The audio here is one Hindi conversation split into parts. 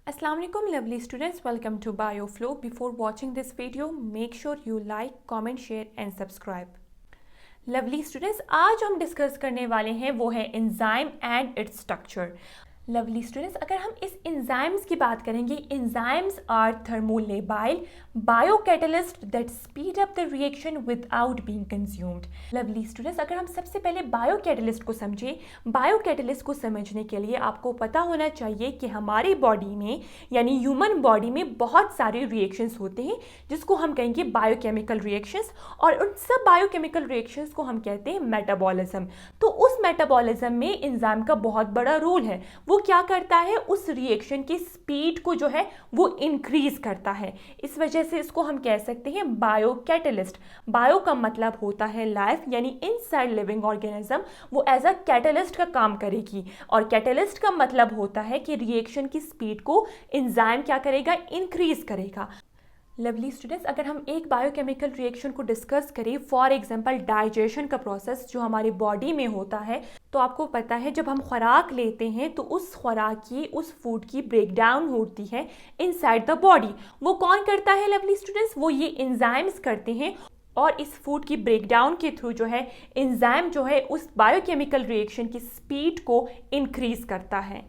Assalamualaikum lovely students, welcome to BioFlow. Before watching this video, make sure you like, comment, share and subscribe. Lovely students, आज हम डिस्कस करने वाले हैं वो है enzyme and its structure. Lovely students, अगर हम इस एंजाइम्स की बात करेंगे, enzymes are thermolabile biocatalyst that speed up the reaction without being consumed. Lovely students, अगर हम सबसे पहले बायोकैटलिस्ट को समझें, बायोकैटलिस्ट को समझने के लिए आपको पता होना चाहिए कि हमारी बॉडी में यानी ह्यूमन बॉडी में बहुत सारे रिएक्शंस होते हैं जिसको हम कहेंगे बायोकेमिकल रिएक्शंस, और उन सब बायोकेमिकल रिएक्शंस को हम कहते हैं मेटाबॉलिज्म। तो उस मेटाबॉलिज्म में एंजाइम का बहुत बड़ा रोल है। वो क्या करता है, उस रिएक्शन की स्पीड को जो है वो इंक्रीज करता है। इस वजह से इसको हम कह सकते हैं बायोकैटलिस्ट। बायो का मतलब होता है लाइफ, यानी इनसाइड लिविंग ऑर्गेनिज्म, वो एज अ कैटलिस्ट का काम करेगी। और कैटलिस्ट का मतलब होता है कि रिएक्शन की स्पीड को एंजाइम क्या करेगा, इंक्रीज करेगा। लवली स्टूडेंट्स, अगर हम एक बायोकेमिकल रिएक्शन को डिस्कस करें, फॉर एग्जांपल डाइजेशन का प्रोसेस जो हमारी बॉडी में होता है, तो आपको पता है जब हम खुराक लेते हैं तो उस खुराक की, उस फूड की ब्रेकडाउन होती है इनसाइड द बॉडी। वो कौन करता है लवली स्टूडेंट्स, वो ये एंजाइम्स करते हैं। और इस फूड की ब्रेकडाउन के थ्रू जो है एंजाइम जो है उस बायोकेमिकल रिएक्शन की स्पीड को इंक्रीज करता है।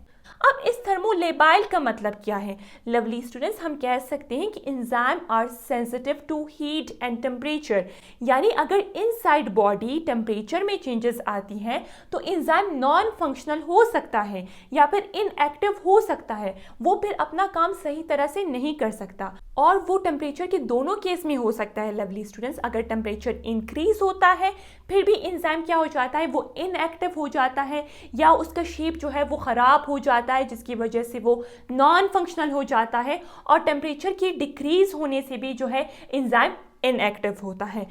अब इस थर्मोलेबाइल का मतलब क्या है लवली स्टूडेंट्स, हम कह सकते हैं कि enzyme are sensitive to heat and temperature. यानी अगर इनसाइड बॉडी टेम्परेचर में चेंजेस आती हैं तो एंजाइम नॉन फंक्शनल हो सकता है या फिर इनएक्टिव हो सकता है, वो फिर अपना काम सही तरह से नहीं कर सकता। और वो टेम्परेचर के दोनों केस में हो सकता है लवली स्टूडेंट्स। अगर टेम्परेचर इंक्रीज होता है फिर भी एंजाइम क्या हो जाता है, वो इनएक्टिव हो जाता है, या उसका शेप जो है वो ख़राब हो जाता है जिसकी वजह से वो नॉन फंक्शनल हो जाता है। और टेम्परेचर की डिक्रीज होने से भी जो है एंजाइम इनएक्टिव होता है।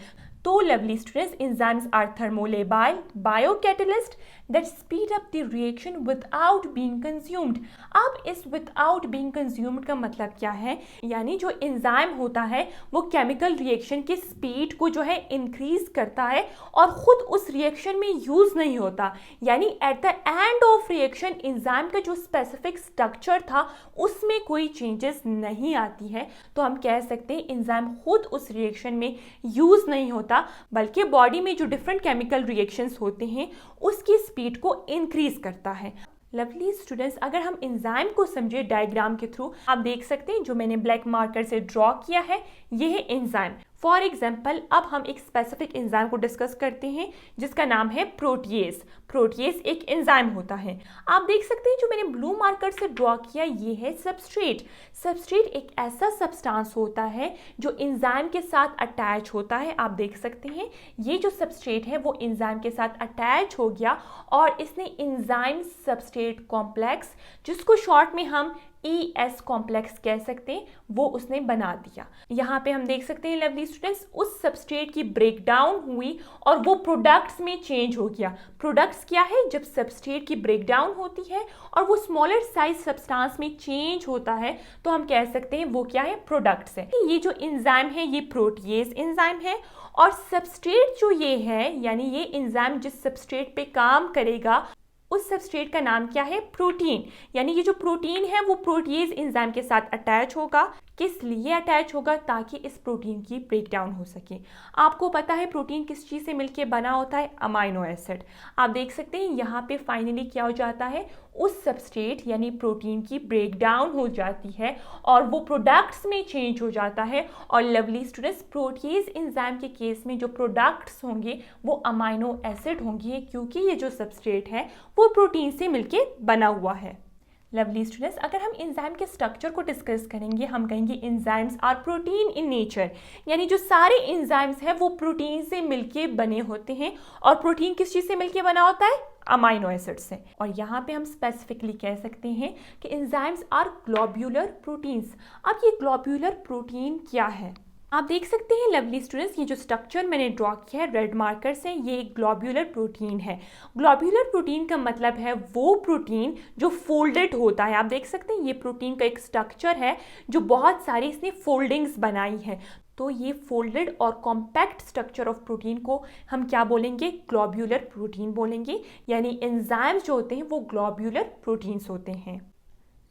तो lovely students, enzymes are thermolabile biocatalyst that speed up the reaction without being consumed. अब इस विदाउट बीइंग कंज्यूम्ड का मतलब क्या है, यानी जो एंजाइम होता है वो केमिकल रिएक्शन की स्पीड को जो है इंक्रीज करता है और खुद उस रिएक्शन में यूज नहीं होता। यानी at the end of reaction enzyme का जो स्पेसिफिक स्ट्रक्चर था उसमें कोई चेंजेस नहीं आती है। तो हम कह सकते हैं एंजाइम खुद उस रिएक्शन में यूज नहीं होता, बल्कि बॉडी में जो डिफरेंट केमिकल रिएक्शंस होते हैं उसकी स्पीड को इंक्रीज करता है। लवली स्टूडेंट्स, अगर हम एंजाइम को समझे डायग्राम के थ्रू, आप देख सकते हैं जो मैंने ब्लैक मार्कर से ड्रॉ किया है ये है एंजाइम। फॉर एग्जाम्पल, अब हम एक स्पेसिफिक एंजाइम को डिस्कस करते हैं जिसका नाम है प्रोटीएज। प्रोटीएज एक एंजाइम होता है। आप देख सकते हैं जो मैंने ब्लू मार्कर से ड्रॉ किया ये है सबस्ट्रेट। सबस्ट्रेट एक ऐसा सब्सटेंस होता है जो एंजाइम के साथ अटैच होता है। आप देख सकते हैं ये जो सबस्ट्रेट है वो एंजाइम के साथ अटैच हो गया और इसने एंजाइम सबस्ट्रेट कॉम्प्लेक्स, जिसको शॉर्ट में हम ES कॉम्प्लेक्स कह सकते हैं, वो उसने बना दिया। यहाँ पे हम देख सकते हैं लवली स्टूडेंट्स, उस सबस्ट्रेट की ब्रेकडाउन हुई और वो प्रोडक्ट्स में चेंज हो गया। प्रोडक्ट्स क्या है, जब सबस्ट्रेट की ब्रेकडाउन होती है और वो स्मॉलर साइज सब्सटेंस में चेंज होता है तो हम कह सकते हैं वो क्या है, प्रोडक्ट्स है। ये जो एंजाइम है ये प्रोटीएज एंजाइम है, और सबस्ट्रेट जो ये है यानी ये एंजाइम जिस सबस्ट्रेट पे काम करेगा उस सबस्ट्रेट का नाम क्या है, प्रोटीन। यानी ये जो प्रोटीन है वो प्रोटीएज एंजाइम के साथ अटैच होगा। किस लिए अटैच होगा, ताकि इस प्रोटीन की ब्रेकडाउन हो सके। आपको पता है प्रोटीन किस चीज़ से मिलके बना होता है, अमाइनो एसिड। आप देख सकते हैं यहाँ पे फाइनली क्या हो जाता है, उस सबस्ट्रेट यानी प्रोटीन की ब्रेकडाउन हो जाती है और वो प्रोडक्ट्स में चेंज हो जाता है। और लवली स्टूडेंट्स, प्रोटीज एंजाइम के केस में जो प्रोडक्ट्स होंगे वो अमाइनो एसिड होंगे, क्योंकि ये जो सबस्ट्रेट है वो प्रोटीन से मिलके बना हुआ है। लवली स्टूडेंट्स, अगर हम एंजाइम के स्ट्रक्चर को डिस्कस करेंगे, हम कहेंगे enzymes are protein in nature. यानी जो सारे एंजाइम्स हैं वो प्रोटीन से मिलके बने होते हैं। और प्रोटीन किस चीज़ से मिलके बना होता है, अमाइनो एसिड से। और यहाँ पे हम स्पेसिफिकली कह सकते हैं कि एंजाइम्स आर ग्लोब्यूलर प्रोटीन्स। अब ये ग्लोब्यूलर प्रोटीन क्या है, आप देख सकते हैं लवली स्टूडेंट्स, ये जो स्ट्रक्चर मैंने ड्रॉ किया है रेड मार्कर से, ये एक ग्लोब्यूलर प्रोटीन है। ग्लोब्यूलर प्रोटीन का मतलब है वो प्रोटीन जो फोल्डेड होता है। आप देख सकते हैं ये प्रोटीन का एक स्ट्रक्चर है जो बहुत सारी इसने फोल्डिंग्स बनाई है। तो ये फोल्डेड और कॉम्पैक्ट स्ट्रक्चर ऑफ प्रोटीन को हम क्या बोलेंगे, ग्लोब्यूलर प्रोटीन बोलेंगे। यानी एंजाइम्स जो होते हैं वो ग्लोब्यूलर प्रोटीन्स होते हैं।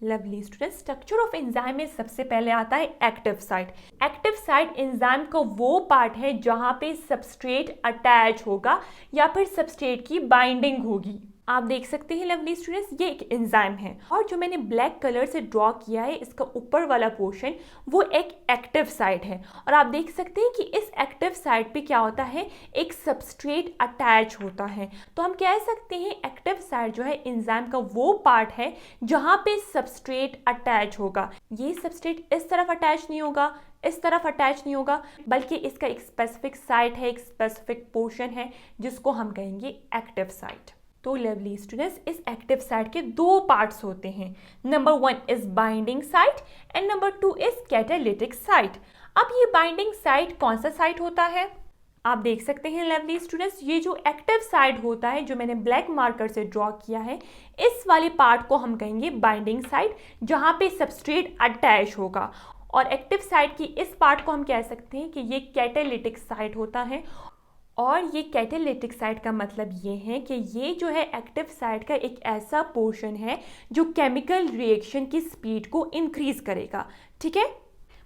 Lovely students, structure of enzyme में सबसे पहले आता है active site. Active site enzyme का वो पार्ट है जहां पे सबस्ट्रेट अटैच होगा या फिर सबस्ट्रेट की बाइंडिंग होगी। आप देख सकते हैं लवली स्टूडेंट्स, ये एक एंजाइम है और जो मैंने ब्लैक कलर से ड्रॉ किया है इसका ऊपर वाला पोर्शन वो एक एक्टिव साइट है। और आप देख सकते हैं कि इस एक्टिव साइट पे क्या होता है, एक सबस्ट्रेट अटैच होता है। तो हम कह सकते हैं एक्टिव साइट जो है एंजाइम का वो पार्ट है जहां पे सबस्ट्रेट अटैच होगा। ये सबस्ट्रेट इस तरफ अटैच नहीं होगा, इस तरफ अटैच नहीं होगा, बल्कि इसका एक स्पेसिफिक साइट है, एक स्पेसिफिक पोर्शन है जिसको हम कहेंगे एक्टिव साइट। तो लवली स्टूडेंट्स, इस एक्टिव साइट के दो पार्ट्स होते हैं। Number 1 is binding site and number 2 is catalytic site. अब ये बाइंडिंग साइट कौन सा साइट होता है? आप देख सकते हैं लवली स्टूडेंट्स, ये जो एक्टिव साइट होता है जो मैंने ब्लैक मार्कर से ड्रॉ किया है, इस वाले पार्ट को हम कहेंगे बाइंडिंग साइट, जहां पे सबस्ट्रेट अटैच होगा। और एक्टिव साइट की इस पार्ट को हम कह सकते हैं कि ये कैटालिटिक साइट होता है। और ये कैटालिटिक साइट का मतलब ये है कि ये जो है एक्टिव साइट का एक ऐसा पोर्शन है जो केमिकल रिएक्शन की स्पीड को इंक्रीज करेगा। ठीक है,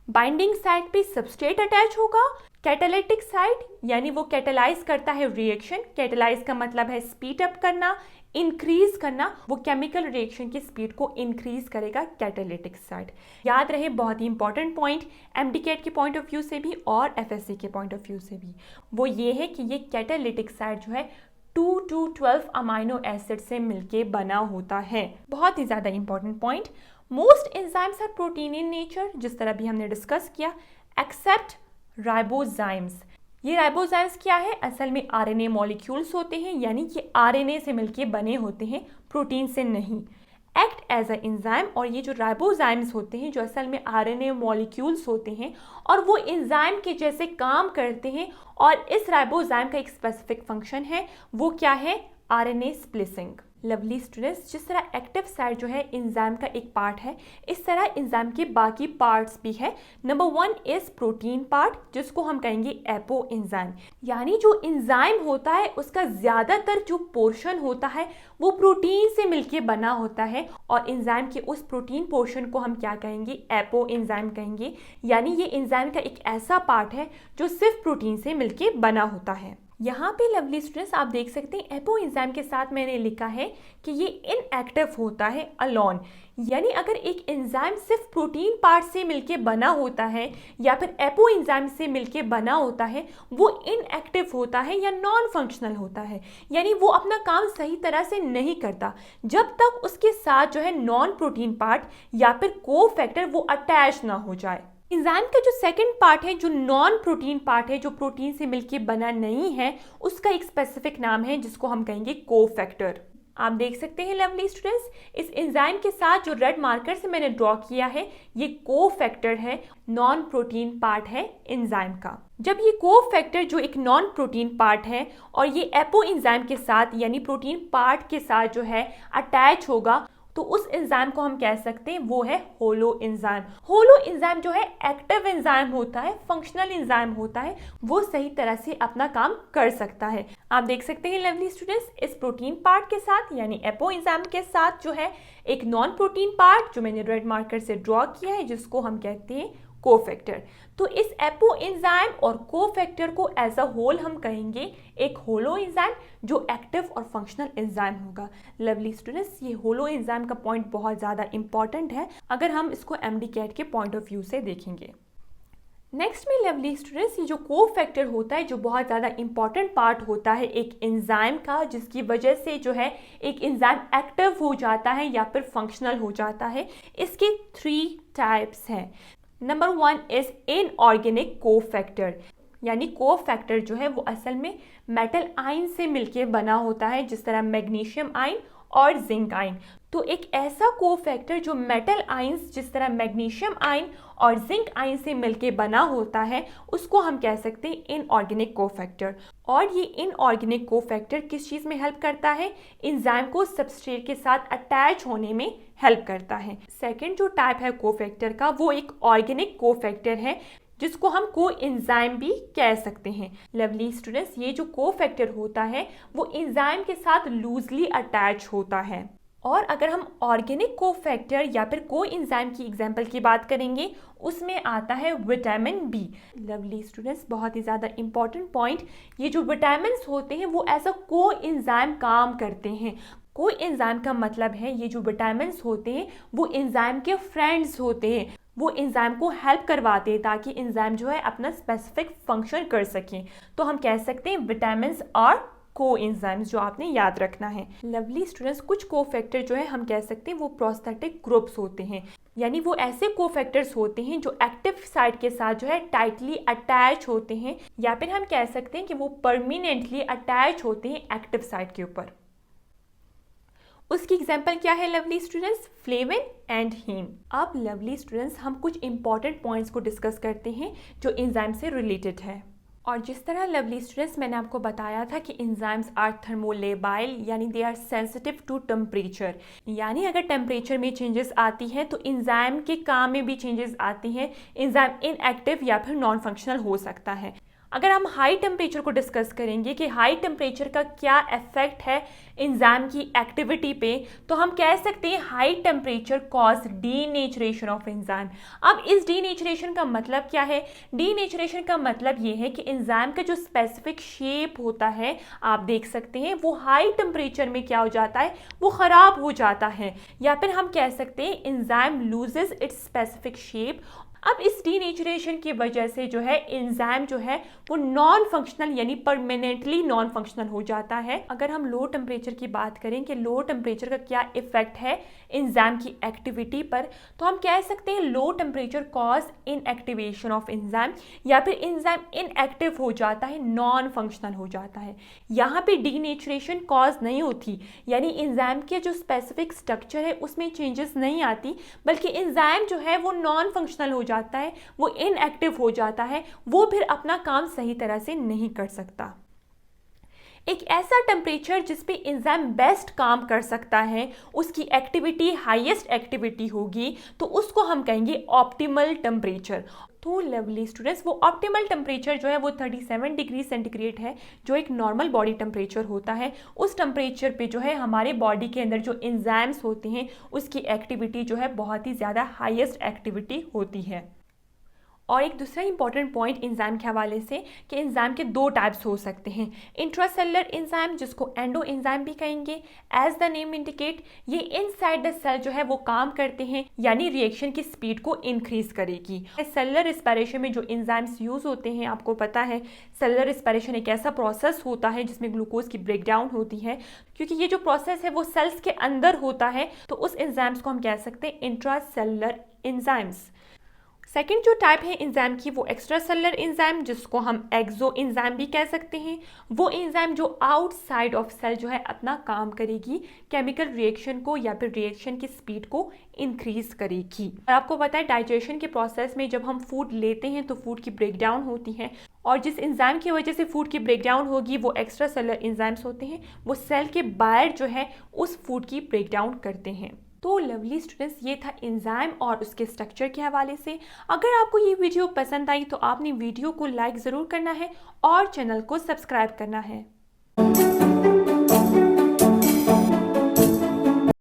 बाइंडिंग साइट पे सबस्ट्रेट अटैच होगा, कैटालिटिक साइट यानी वो कैटालाइज करता है रिएक्शन। कैटालाइज का मतलब है स्पीड अप करना, इंक्रीज करना, वो केमिकल रिएक्शन की स्पीड को इंक्रीज करेगा कैटालिटिक साइट। याद रहे, बहुत ही इंपॉर्टेंट पॉइंट एमडीकेट के पॉइंट ऑफ व्यू से भी और एफएससी के पॉइंट ऑफ व्यू से भी, वो ये है कि ये कैटालिटिक साइट जो है 2 to 12 अमाइनो एसिड से मिलके बना होता है। बहुत ही ज़्यादा important point. Most enzymes are protein in nature, जिस तरह भी हमने डिस्कस किया, एक्सेप्ट राइबोजाइम्स। ये राइबोजाइम्स क्या है? असल में आरएनए मॉलिक्यूल्स होते हैं, यानी कि आरएनए से मिलके बने होते हैं, प्रोटीन से नहीं। एक्ट एज अ एंजाइम, और ये जो राइबोजाइम्स होते हैं जो असल में आरएनए मॉलिक्यूल्स होते हैं और वो एंजाइम के जैसे काम करते हैं। और इस राइबोजाइम का एक स्पेसिफिक फंक्शन है, वो क्या है? RNA splicing. लवली स्टूडेंट्स, जिस तरह एक्टिव साइट जो है एंजाइम का एक पार्ट है, इस तरह एंजाइम के बाकी पार्ट्स भी है। नंबर 1 इज प्रोटीन पार्ट, जिसको हम कहेंगे एपो एंजाइम, यानी जो एंजाइम होता है उसका ज्यादातर जो पोर्शन होता है वो प्रोटीन से मिलके बना होता है। और एंजाइम के उस प्रोटीन पोर्शन को हम क्या कहेंगे? एपो एंजाइम कहेंगे। यानी ये एंजाइम का एक ऐसा पार्ट है जो सिर्फ प्रोटीन से मिलके बना होता है। यहाँ पे लवली स्टूडेंट्स आप देख सकते हैं एपो एंजाइम के साथ मैंने लिखा है कि ये इनएक्टिव होता है अलोन। यानी अगर एक एंजाइम सिर्फ प्रोटीन पार्ट से मिलके बना होता है या फिर एपो एंजाइम से मिलके बना होता है, वो इनएक्टिव होता है या नॉन फंक्शनल होता है, यानी वो अपना काम सही तरह से नहीं करता जब तक उसके साथ जो है नॉन प्रोटीन पार्ट या फिर को फैक्टर वो अटैच ना हो जाए। एंजाइम का जो सेकंड पार्ट है, जो नॉन प्रोटीन पार्ट है, जो प्रोटीन से मिलके बना नहीं है, उसका एक स्पेसिफिक नाम है जिसको हम कहेंगे कोफैक्टर। आप देख सकते हैं लवली स्टूडेंट्स, इस एंजाइम के साथ जो रेड मार्कर से मैंने ड्रॉ किया है ये कोफैक्टर है, नॉन प्रोटीन पार्ट है एंजाइम का। जब ये कोफैक्टर जो एक नॉन प्रोटीन पार्ट है और ये एपो एंजाइम के साथ यानी प्रोटीन पार्ट के साथ जो है अटैच होगा, तो उस एंजाइम को हम कह सकते हैं वो है होलो एंजाइम। होलो एंजाइम जो है एक्टिव एंजाइम होता है, फंक्शनल एंजाइम होता है, वो सही तरह से अपना काम कर सकता है। आप देख सकते हैं लवली स्टूडेंट्स, इस प्रोटीन पार्ट के साथ यानी एपो एंजाइम के साथ जो है एक नॉन प्रोटीन पार्ट जो मैंने रेड मार्कर से ड्रॉ किया है, जिसको हम कहते हैं कोफैक्टर। तो इस एपो एंजाइम और कोफैक्टर को एज अ होल हम कहेंगे एक होलो एंजाइम जो एक्टिव और फंक्शनल एंजाइम होगा। लवली स्टूडेंट्स, ये होलो एंजाइम का पॉइंट बहुत ज़्यादा इंपॉर्टेंट है अगर हम इसको एमडीकेट के पॉइंट ऑफ व्यू से देखेंगे। नेक्स्ट में लवली स्टूडेंट्स, ये जो कोफैक्टर होता है जो बहुत ज़्यादा इंपॉर्टेंट पार्ट होता है एक एंजाइम का, जिसकी वजह से जो है एक एंजाइम एक्टिव हो जाता है या फिर फंक्शनल हो जाता है। इसके 3 टाइप्स हैं। नंबर 1 इज इनऑर्गेनिक कोफैक्टर, यानी कोफैक्टर जो है वो असल में मेटल आयन से मिलके बना होता है, जिस तरह मैग्नीशियम आयन और जिंक आयन। तो एक ऐसा कोफैक्टर जो मेटल आयंस जिस तरह मैग्नीशियम आयन और जिंक आयन से मिलके बना होता है, उसको हम कह सकते हैं इनऑर्गेनिक कोफैक्टर। और ये इनऑर्गेनिक कोफैक्टर किस चीज़ में हेल्प करता है? एंजाइम को सबस्ट्रेट के साथ अटैच होने में हेल्प करता है। सेकेंड जो टाइप है कोफैक्टर का, वो एक ऑर्गेनिक कोफैक्टर है जिसको हम को एंजाइम भी कह सकते हैं। लवली स्टूडेंट्स, ये जो कोफैक्टर होता है वो एंजाइम के साथ लूजली अटैच होता है। और अगर हम ऑर्गेनिक कोफैक्टर या फिर कोएंजाइम की एग्जाम्पल की बात करेंगे, उसमें आता है विटामिन बी। लवली स्टूडेंट्स, बहुत ही ज़्यादा इंपॉर्टेंट पॉइंट, ये जो विटामिन होते हैं वो एज अ कोएंजाइम काम करते हैं। कोएंजाइम का मतलब है ये जो विटामिन होते हैं वो एंजाइम के फ्रेंड्स होते हैं, वो एंजाइम को हेल्प करवाते हैं ताकि एंजाइम जो है अपना स्पेसिफिक फंक्शन कर सकें। तो हम कह सकते हैं विटामिन और कोएंजाइम्स, जो आपने याद रखना है। लवली स्टूडेंट्स, कुछ कोफैक्टर जो है हम कह सकते हैं वो प्रोस्थेटिक ग्रुप्स होते हैं, यानी वो ऐसे कोफैक्टर्स होते हैं जो एक्टिव साइट के साथ जो है टाइटली अटैच होते हैं, या फिर हम कह सकते हैं कि वो परमानेंटली अटैच होते हैं एक्टिव साइट के ऊपर। उसकी एग्जाम्पल क्या है lovely students? Flavin and haem. अब लवली स्टूडेंट्स, हम कुछ इंपॉर्टेंट पॉइंट्स को डिस्कस करते हैं जो एंजाइम से रिलेटेड है। और जिस तरह लवली स्टूडेंट्स मैंने आपको बताया था कि एंजाइम्स आर थर्मोलेबाइल, यानी they are sensitive to temperature, यानी अगर टेम्परेचर में चेंजेस आती हैं तो एंजाइम के काम में भी चेंजेस आती हैं। एंजाइम इनएक्टिव या फिर नॉन फंक्शनल हो सकता है। अगर हम हाई टेम्परेचर को डिस्कस करेंगे कि हाई टेम्परेचर का क्या इफेक्ट है एंजाइम की एक्टिविटी पे, तो हम कह सकते हैं high temperature cause denaturation of enzyme. अब इस डीनेचरेशन का मतलब क्या है? डीनेचरेशन का मतलब ये है कि एंजाइम का जो स्पेसिफिक शेप होता है, आप देख सकते हैं वो हाई टेम्परेचर में क्या हो जाता है, वो खराब हो जाता है, या फिर हम कह सकते हैं enzyme loses it's specific shape. अब इस डीनेचरेशन की वजह से जो है एंजाइम जो है वो नॉन फंक्शनल यानी परमानेंटली नॉन फंक्शनल हो जाता है। अगर हम लो टेम्परेचर की बात करें कि लो टेम्परेचर का क्या इफेक्ट है एंजाइम की एक्टिविटी पर, तो हम कह सकते हैं low temperature cause inactivation of enzyme, या फिर एंजाइम इनएक्टिव हो जाता है, नॉन फंक्शनल हो जाता है। यहाँ पे डीनेचरेशन कॉज नहीं होती, यानी एंजाइम के जो स्पेसिफिक स्ट्रक्चर है उसमें चेंजेस नहीं आती, बल्कि एंजाइम जो है वो नॉन फंक्शनल हो जाता है, वो इनएक्टिव हो जाता है, वो फिर अपना काम सही तरह से नहीं कर सकता। एक ऐसा टेम्परेचर जिस पे एंजाइम बेस्ट काम कर सकता है, उसकी एक्टिविटी हाईएस्ट एक्टिविटी होगी, तो उसको हम कहेंगे ऑप्टिमल टेम्परेचर। तो लवली स्टूडेंट्स, वो ऑप्टिमल टेम्परेचर जो है वो 37 डिग्री सेंटीग्रेड है, जो एक नॉर्मल बॉडी टेम्परेचर होता है। उस टेम्परेचर पे जो है हमारे बॉडी के अंदर जो एंजाइम्स होते हैं उसकी एक्टिविटी जो है बहुत ही ज़्यादा हाईएस्ट एक्टिविटी होती है। और एक दूसरा इंपॉर्टेंट पॉइंट एंजाइम के हवाले से कि एंजाइम के दो टाइप्स हो सकते हैं। इंट्रासेलुलर एंजाइम, जिसको एंडो एंजाइम भी कहेंगे, एज द नेम इंडिकेट, ये इनसाइड द सेल जो है वो काम करते हैं, यानी रिएक्शन की स्पीड को इंक्रीज करेगी। सेलुलर रिस्पायरेशन में जो एंजाइम्स यूज होते हैं, आपको पता है सेलुलर रिस्पायरेशन एक ऐसा प्रोसेस होता है जिसमें ग्लूकोज की ब्रेकडाउन होती है। क्योंकि ये जो प्रोसेस है वो सेल्स के अंदर होता है, तो उस एंजाइम्स को हम कह सकते हैं इंट्रासेलुलर एंजाइम्स। सेकेंड जो टाइप है एंजाइम की, वो एक्स्ट्रा सेलुलर एंजाइम, जिसको हम एक्सो एंजाइम भी कह सकते हैं। वो एंजाइम जो आउटसाइड ऑफ सेल जो है अपना काम करेगी, केमिकल रिएक्शन को या फिर रिएक्शन की स्पीड को इंक्रीज करेगी। और आपको पता है डाइजेशन के प्रोसेस में जब हम फूड लेते हैं तो फूड की ब्रेकडाउन होती है, और जिस एंजाइम की वजह से फूड की ब्रेकडाउन होगी वो एक्स्ट्रा सेलुलर एंजाइम्स होते हैं। वो सेल के बाहर जो है उस फूड की ब्रेकडाउन करते हैं। तो लवली स्टूडेंट्स, ये था एंजाइम और उसके स्ट्रक्चर के हवाले से। अगर आपको ये वीडियो पसंद आई तो आपने वीडियो को लाइक ज़रूर करना है और चैनल को सब्सक्राइब करना है।